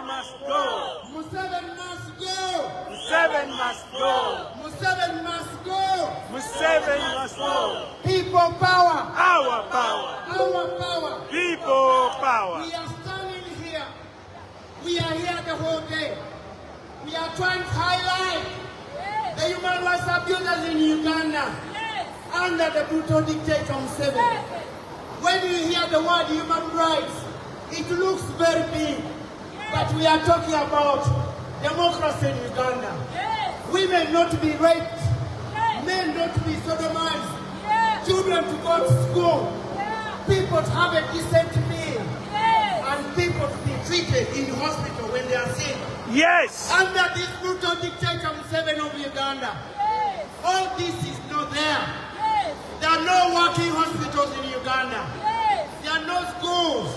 must go. Museveni must go. Museveni must go. Museveni must go. Museveni must go. People power. Our power. Our power. People power. We are standing here. We are here the whole day. We are trying to highlight the human rights abusers in Uganda under the brutal dictator Museveni. When you hear the word human rights, it looks very big. But we are talking about democracy in Uganda. Women not to be raped, men not to be sodomized, children to go to school, people to have a decent meal, and people to be treated in the hospital when they are sick. Yes. Under this brutal dictator Museveni of Uganda, all this is not there. There are no working hospitals in Uganda. There are no schools.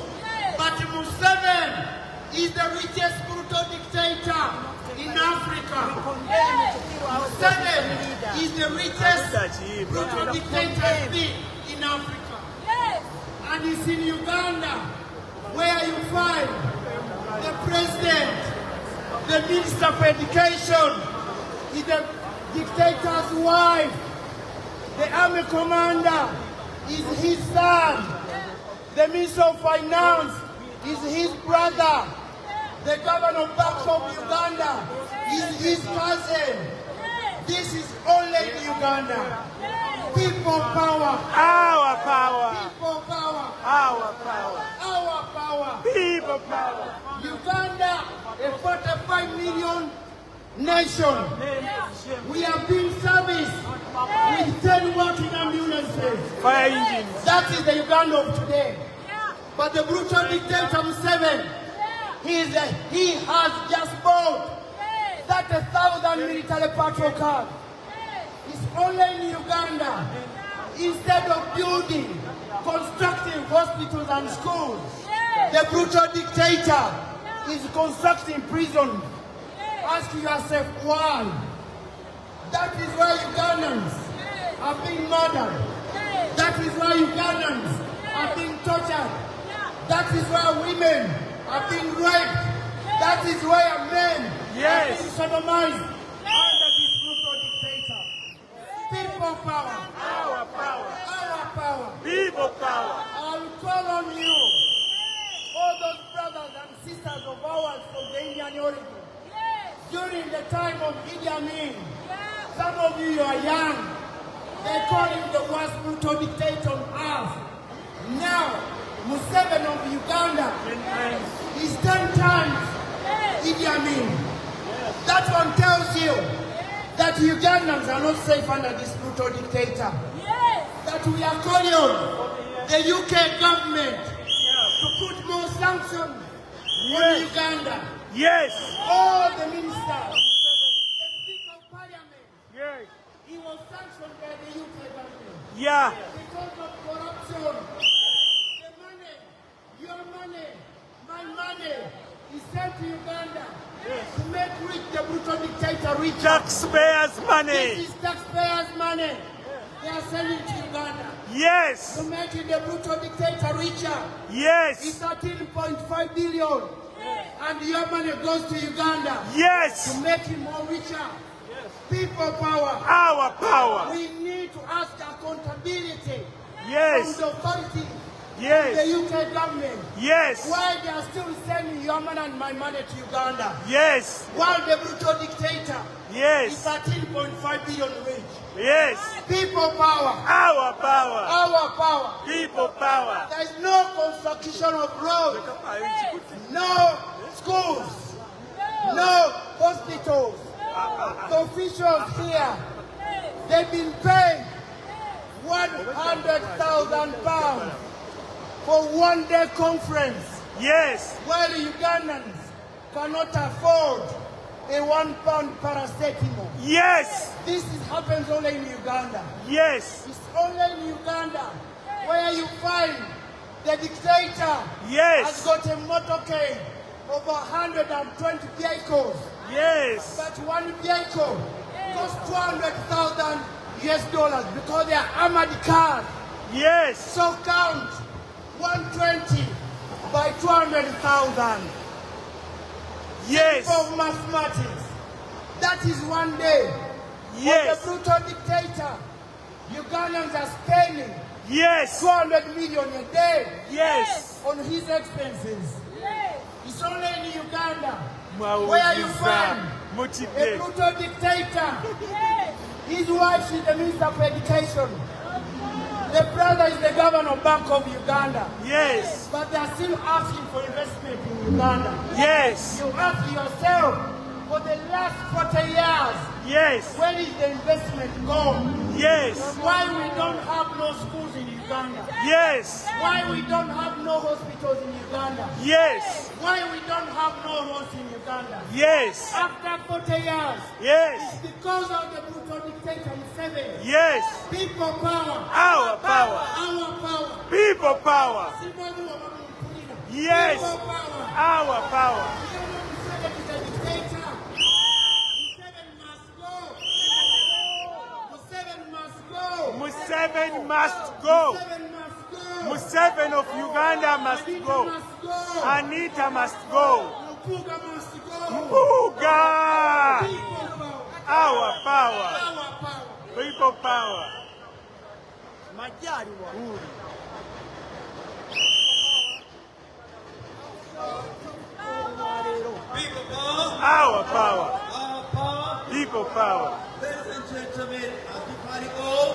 But Museveni is the richest brutal dictator in Africa. Museveni is the richest brutal dictator in Africa. And it's in Uganda where you find the president, the minister for education, is the dictator's wife, the army commander is his son, the minister of finance is his brother, the governor back of Uganda is his cousin. This is only in Uganda. People power. Our power. People power. Our power. Our power. People power. Uganda, a 45 million nation. We have been serviced with 10 working ambulances. Fire engines. That is the Uganda of today. But the brutal dictator Museveni, he has just bought 30,000 military patrol cars. It's only in Uganda. Instead of building, constructing hospitals and schools, the brutal dictator is constructing prisons. Ask yourself why. That is why Ugandans are being murdered. That is why Ugandans are being tortured. That is why women are being raped. That is why men are being sodomized under this brutal dictator. People power. Our power. Our power. People power. I'll call on you, all those brothers and sisters of ours from the Indian origin. During the time of Idi Amin, some of you are young. They call him the worst brutal dictator on earth. Now, Museveni of Uganda is 10 times Idi Amin. That one tells you that Ugandans are not safe under this brutal dictator. That we are calling on the UK government to put more sanctions on Uganda. Yes. All the ministers, the Speaker of Parliament, Yes. he was sanctioned by the UK government. Yeah. Because of corruption, the money, your money, my money, is sent to Uganda to make rich the brutal dictator richer. Taxpayers' money. This is taxpayers' money. They are sending to Uganda Yes. to make the brutal dictator richer. Yes. It's 13.5 billion. And your money goes to Uganda Yes. to make him more richer. People power. Our power. We need to ask accountability Yes. from the authorities, Yes. the UK government. Yes. Why they are still sending your money and my money to Uganda? Yes. While the brutal dictator is Yes. 13.5 billion rich. Yes. People power. Our power. Our power. People power. There is no construction of roads, no schools, no hospitals. The officials here, they've been paid £100,000 for one-day conference, Yes. while Ugandans cannot afford a £1 paracetamol. Yes. This happens only in Uganda. Yes. It's only in Uganda where you find the dictator Yes. has got a motorcade of 120 vehicles. Yes. But one vehicle costs $200,000 because they are armored cars. Yes. So count 120 by 200,000. Yes. Of mathematics. That is one day. Yes. For the brutal dictator, Ugandans are spending Yes. 200 million a day Yes. on his expenses. Yes. It's only in Uganda Mawuliza. where you find a Mutide. brutal dictator. Yes. His wife is the Minister for Education. The brother is the governor of Bank of Uganda. Yes. But they are still asking for investment in Uganda. Yes. You ask yourself, for the last 40 years, Yes. where is the investment gone? Yes. Why we don't have no schools in Uganda? Yes. Why we don't have no hospitals in Uganda? Yes. Why we don't have no roads in Uganda? Yes. After 40 years, Yes. it's because of the brutal dictator Museveni. Yes. People power. Our power. Our power. People power. Yes. People power. Our power. Museveni is a dictator. Museveni must go. Museveni must go. Museveni must go. Museveni of Uganda must Anita go. must go. Anita must go. Mpuga must go. Mpuga. People power. Our power. Our power. People power. Majari wa. People power, Our power. our power. People power. Ladies and gentlemen, as we party all,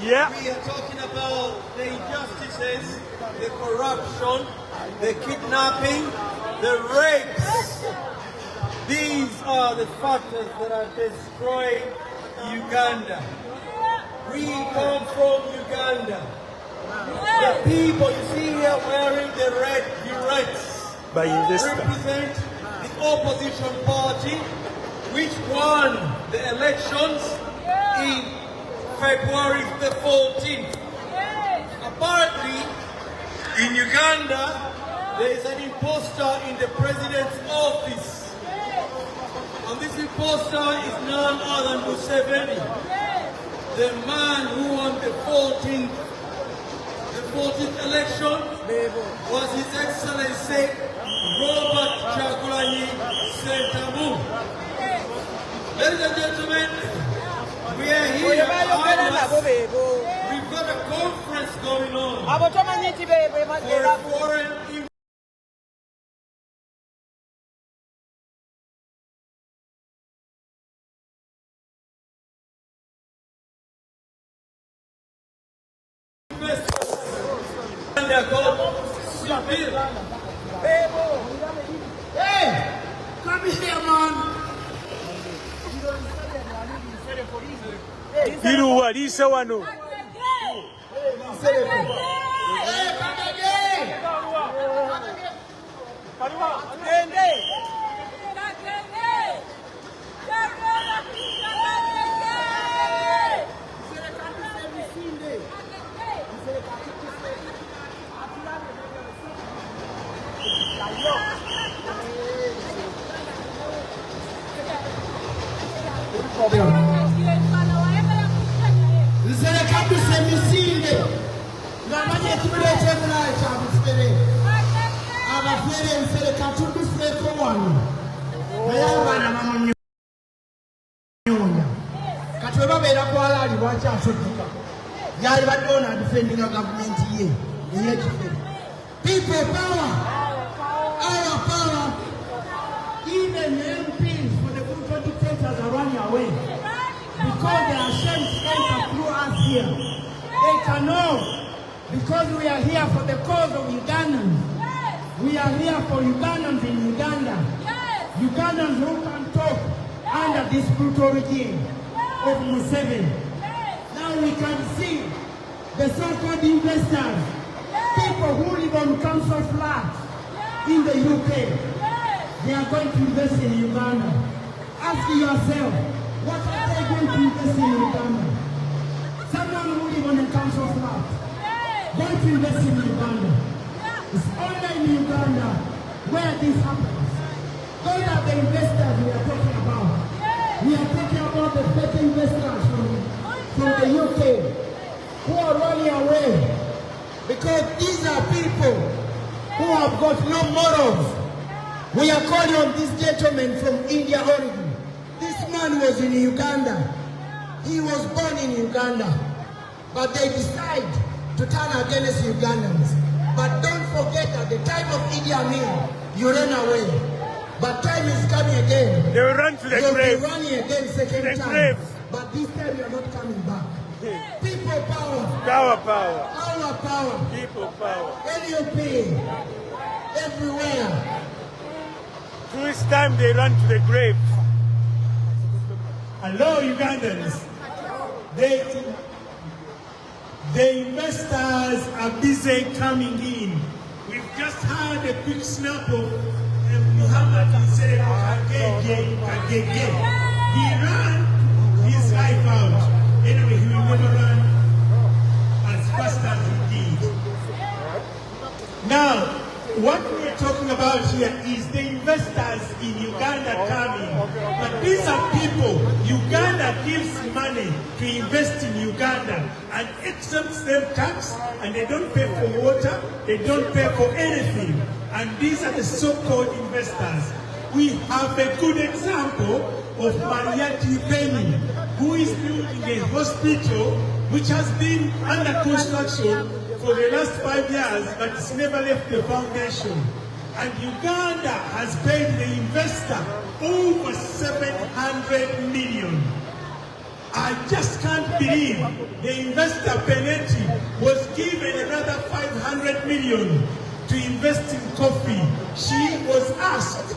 Yeah. we are talking about the injustices, the corruption, the kidnapping, the rapes. These are the factors that are destroying Uganda. We come from Uganda. The people you see here wearing the red berets By investor. represent the opposition party which won the elections in February the 14th. Yes. Apparently, in Uganda, there is an imposter in the president's office. And this imposter is none other than Museveni, the man who won the 14th election was His Excellency Robert Chagulanyi Sentamu. Ladies and gentlemen, we are here. We've got a conference going on for a foreign investors. And they're called Civil. Hey, come here, man. Iruwa lisa wano. Hey, come again. Nsereka tusemisinde ngamanye tubulete bulayi kyabufere abafere nsereka tudufeko wano naye abaana bamunyonya kati we babeera kwalaali lwaki asodduka yali badde ono adifendinga gavumenti ye eyekifere. People power, our power. Even MPs for the brutal dictators are running away because they are ashamed to enter through us here. They cannot, because we are here for the cause of Ugandans. We are here for Ugandans in Uganda. Ugandans who can talk under this brutal regime of Museveni. Now we can see the so-called investors, people who live on council flats in the UK. They are going to invest in Uganda. Ask yourself, what are they going to invest in Uganda? Someone who lives on a council flat going to invest in Uganda. It's only in Uganda where this happens. Those are the investors we are talking about. We are talking about the fake investors from the UK who are running away because these are people who have got no morals. We are calling on this gentleman from India origin. This man was in Uganda. He was born in Uganda. But they decide to turn against Ugandans. But don't forget at the time of Idi Amin, you ran away. But time is coming again. They will run to the grave. You'll be running again second time. Grave. But this time you are not coming back. People power. Power, power. Our power. People power. NUP. Everywhere. Through this time they run to the grave. Hello, Ugandans. The investors are busy coming in. We've just had a quick snap of Muhammad Hussein Agege. He ran his life out. Anyway, he will never run as fast as he did. Now, what we're talking about here is the investors in Uganda coming. But these are people, Uganda gives money to invest in Uganda and exempts them tax, and they don't pay for water, they don't pay for anything. And these are the so-called investors. We have a good example of Mariati Beni, who is building a hospital which has been under construction for the last 5 years, but it's never left the foundation. And Uganda has paid the investor over 700 million. I just can't believe the investor Benetti was given another 500 million to invest in coffee. She was asked,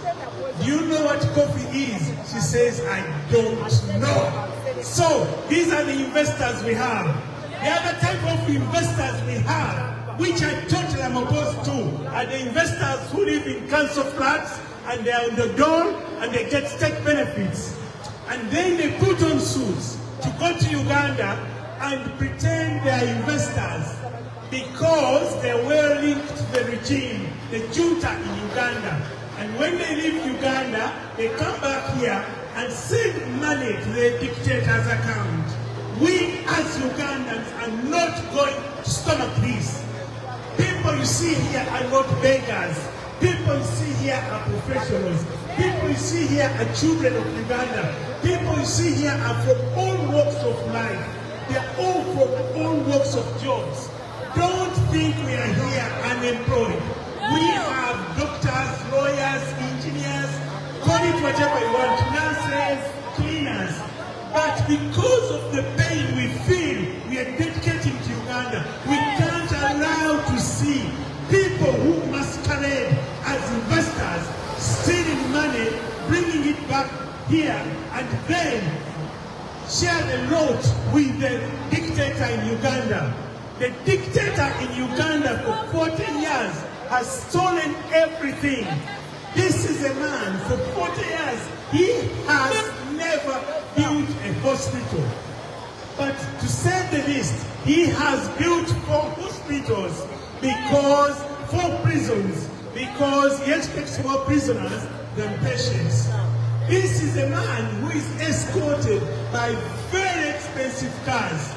do you know what coffee is? She says, I don't know. So these are the investors we have. The other type of investors we have, which I totally am opposed to, are the investors who live in council flats and they are on the dole and they get state benefits. And then they put on suits to go to Uganda and pretend they are investors because they were linked to the regime, the junta in Uganda. And when they leave Uganda, they come back here and send money to the dictator's account. We as Ugandans are not going to stomach this. People you see here are not beggars. People you see here are professionals. People you see here are children of Uganda. People you see here are from all walks of life. They are all from all walks of jobs. Don't think we are here unemployed. We have doctors, lawyers, engineers, call it whatever you want, nurses, cleaners. But because of the pain we feel, we are dedicating to Uganda. We can't allow to see people who masquerade as investors stealing money, bringing it back here, and then share the load with the dictator in Uganda. The dictator in Uganda for 14 years has stolen everything. This is a man, for 40 years, he has never built a hospital. But to say the least, he has built 4 hospitals because 4 prisons, because he expects more prisoners than patients. This is a man who is escorted by very expensive cars.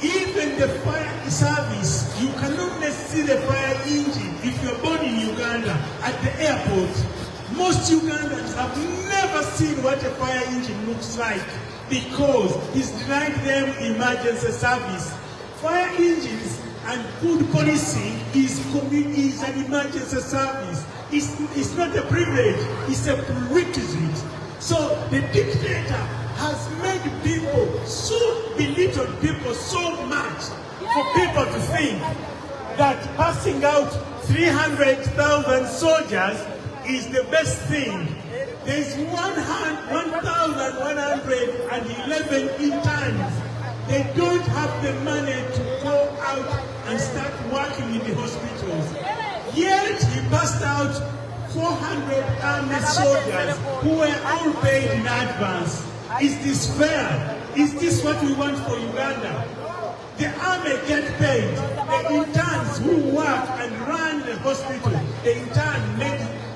Even the fire service, you can only see the fire engine if you're born in Uganda at the airport. Most Ugandans have never seen what a fire engine looks like because he's denied them emergency service. Fire engines and good policing is an emergency service. It's not a privilege, it's a prerequisite. So the dictator has made people belittled people so much for people to think that passing out 300,000 soldiers is the best thing. There's 1,111 interns. They don't have the money to go out and start working in the hospitals. Yet he passed out 400 army soldiers who were all paid in advance. Is this fair? Is this what we want for Uganda? The army get paid. The interns who work and run the hospital,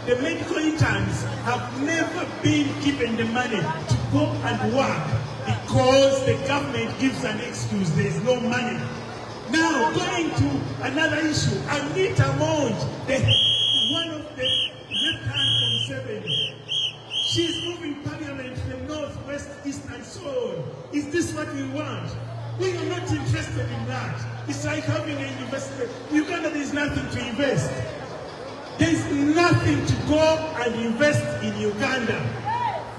the medical interns have never been given the money to go and work because the government gives an excuse, there is no money. Now, going to another issue, Anita Monge, one of the left-hand this is what we want. We are not interested in that. It's like having an investment. Uganda, there is nothing to invest. There is nothing to go and invest in Uganda.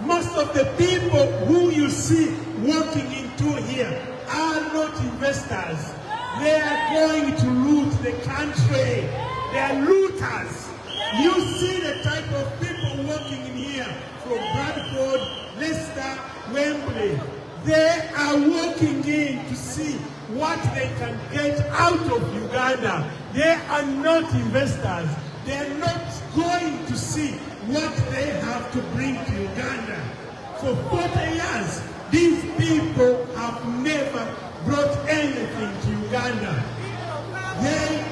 Most of the people who you see walking into here are not investors. They are going to loot the country. They are looters. You see the type of people walking in here from Bradford, Leicester, Wembley. They are walking in to see what they can get out of Uganda. They are not investors. They are not going to see what they have to bring to Uganda. For 40 years, these people have never brought anything to Uganda. They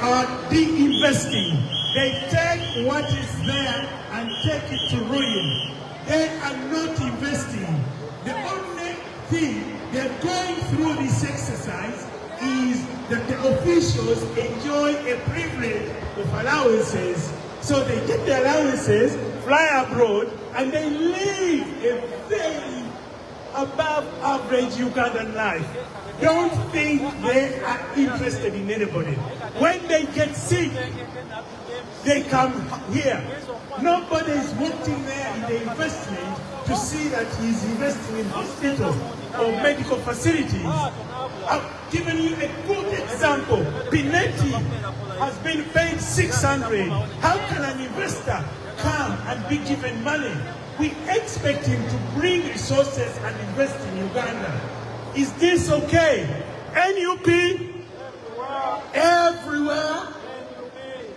are de-investing. They take what is there and take it to ruin. They are not investing. The only thing they're going through this exercise is that the officials enjoy a privilege of allowances. So they get the allowances, fly abroad, and they live a very above average Ugandan life. Don't think they are interested in anybody. When they get sick, they come here. Nobody is working there in the investment to see that he's investing in hospitals or medical facilities. I've given you a good example. Pinetti has been paid 600. How can an investor come and be given money? We expect him to bring resources and invest in Uganda. Is this okay? NUP? Everywhere?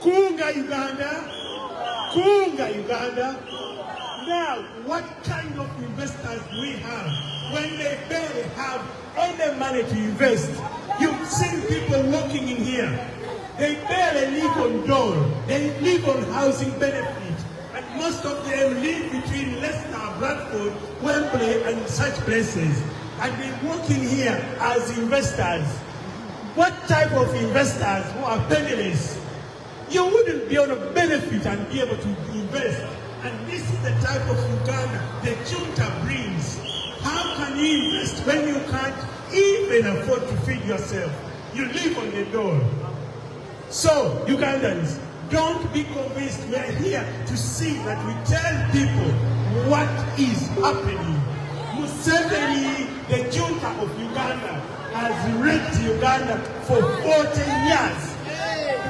Kunga Uganda? Kunga Uganda? Now, what kind of investors do we have when they barely have any money to invest? You've seen people walking in here. They barely live on dole. They live on housing benefit. And most of them live between Leicester, Bradford, Wembley, and such places. And they walk in here as investors. What type of investors who are penniless? You wouldn't be able to benefit and be able to invest. And this is the type of Uganda the junta brings. How can you invest when you can't even afford to feed yourself? You live on the door. So, Ugandans, don't be convinced. We are here to see that we tell people what is happening. Museveni, the junta of Uganda, has raped Uganda for 14 years.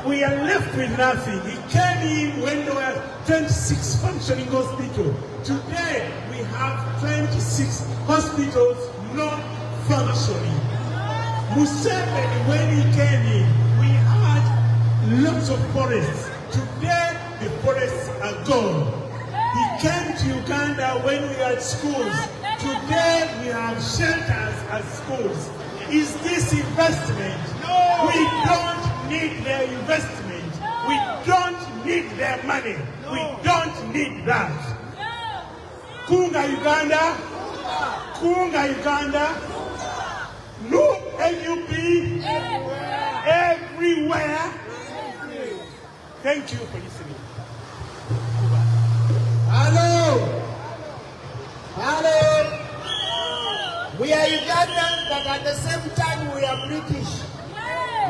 We are left with nothing. He came in when there were 26 functioning hospitals. Today, we have 26 hospitals not functioning. Museveni, when he came in, we had lots of forests. Today, the forests are gone. He came to Uganda when we had schools. Today, we have shelters at schools. Is this investment? No. We don't need their investment. No. We don't need their money. No. We don't need that. No. Kunga Uganda. Kunga Uganda. No NUP. Everywhere. Thank you for listening. Hello. Hello. We are Ugandans, but at the same time we are British.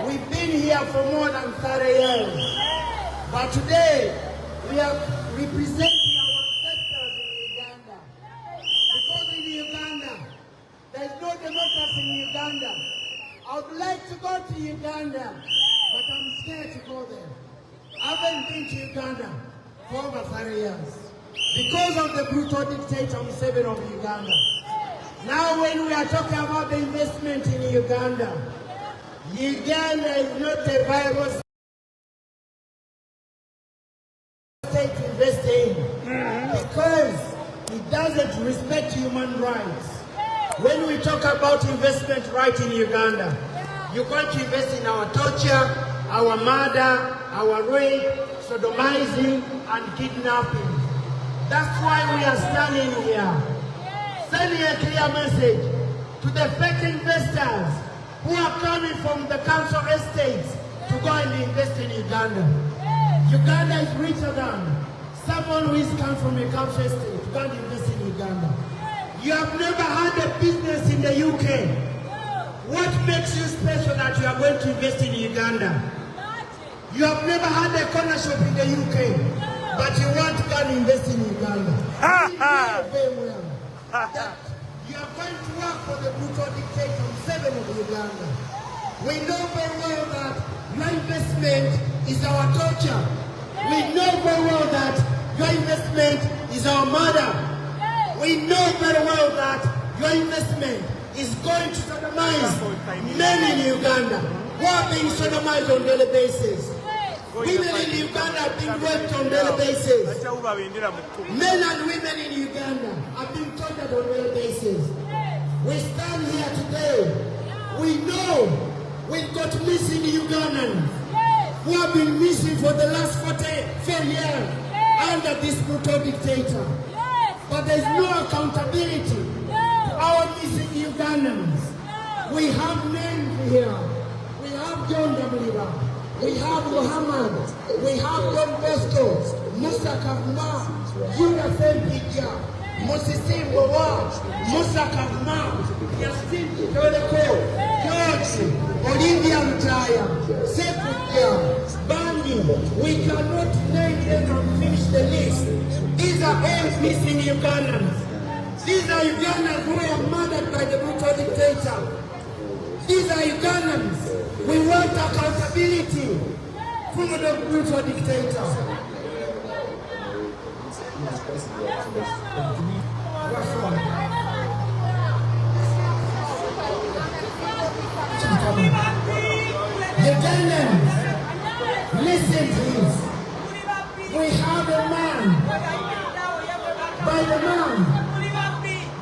We've been here for more than 30 years. But today, we are representing our ancestors in Uganda. Because in Uganda, there is no democracy in Uganda. I would like to go to Uganda, but I'm scared to go there. I haven't been to Uganda for over 30 years. Because of the brutal dictator Museveni of Uganda. Now when we are talking about the investment in Uganda, Uganda is not a viable state to invest in because it doesn't respect human rights. When we talk about investment right in Uganda, you're going to invest in our torture, our murder, our rape, sodomizing, and kidnapping. That's why we are standing here, sending a clear message to the fake investors who are coming from the council estates to go and invest in Uganda. Uganda is richer than someone who is come from a council estate to go and invest in Uganda. You have never had a business in the UK. What makes you special that you are going to invest in Uganda? You have never had a corner shop in the UK, but you want to go and invest in Uganda. We know very well that you are going to work for the brutal dictator Museveni of Uganda. We know very well that your investment is our torture. We know very well that your investment is our murder. We know very well that your investment is going to sodomize men in Uganda who are being sodomized on a daily basis. Women in Uganda are being raped on a daily basis. Men and women in Uganda are being tortured on a daily basis. We stand here today. We know we've got missing Ugandans who have been missing for the last 44 years under this brutal dictator. But there's no accountability to our missing Ugandans. We have names here. We have John W. We have Muhammad. We have Don Bosco, Musa Kavuma, Judah Sempija, Mosisi Wawa, Musa Kavuma, Yasin Kitoleko, George, Olivia Mtaya, Sepuja, Bandi. We cannot name them and finish the list. These are all missing Ugandans. These are Ugandans who were murdered by the brutal dictator. These are Ugandans. We want accountability from the brutal dictator. Ugandans, listen to this. We have a man. By the man,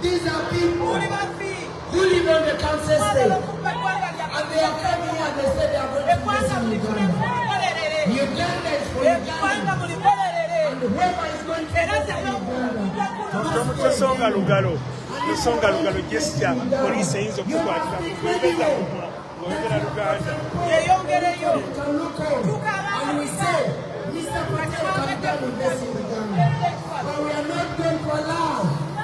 these are people who live on the council estate. And they are coming here and they say they are going to invest in Uganda. Uganda is for Uganda. And whoever is going to invest in Uganda. Tusonga lugalo gesture police eyinza okukwatira kubeza oyogera Luganda. And we say, Mr. Patel can come invest in Uganda. But we are not going to allow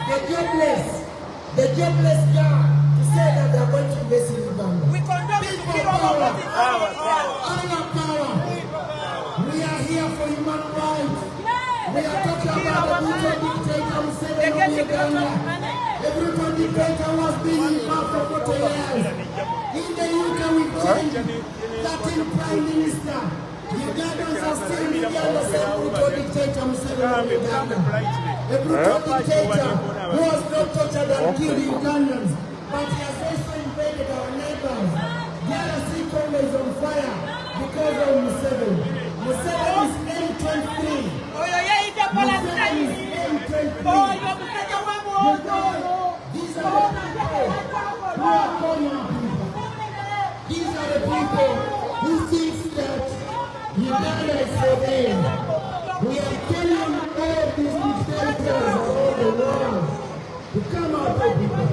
the jobless guy to say that they are going to invest in Uganda. Power. We are here for human rights. We are talking about the brutal dictator Museveni of Uganda. The brutal dictator was being in power for 40 years. In the UK we changed Latin Prime Minister. Ugandans are still living under the same brutal dictator Museveni of Uganda. The brutal dictator who has not tortured and killed Ugandans, but he has also invaded our neighbors. DRC Congo is on fire because of Museveni. Museveni is M23. Museveni is M23. These are the people who are calling people. These are the people who think that Uganda is for them. We are telling all these dictators around the world to come out of people.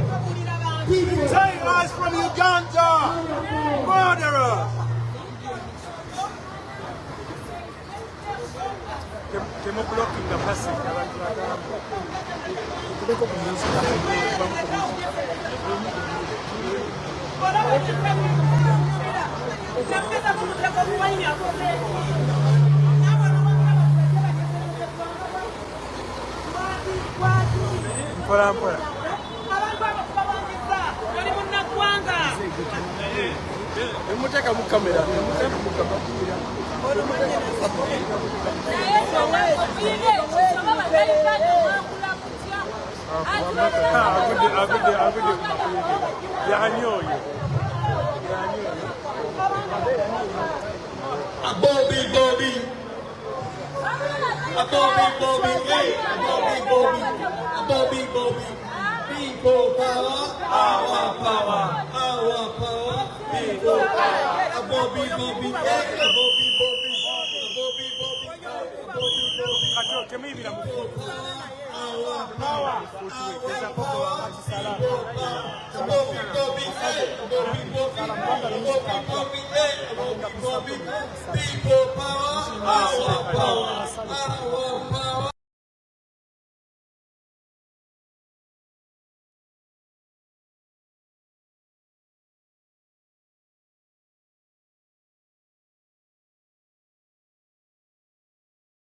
Take us from Uganda! Murderers! Blocking the passage. Emuteka mu kamera, emuteka mu kamera. People power, our power, our power, people power, Bobby, people power, our power, our power.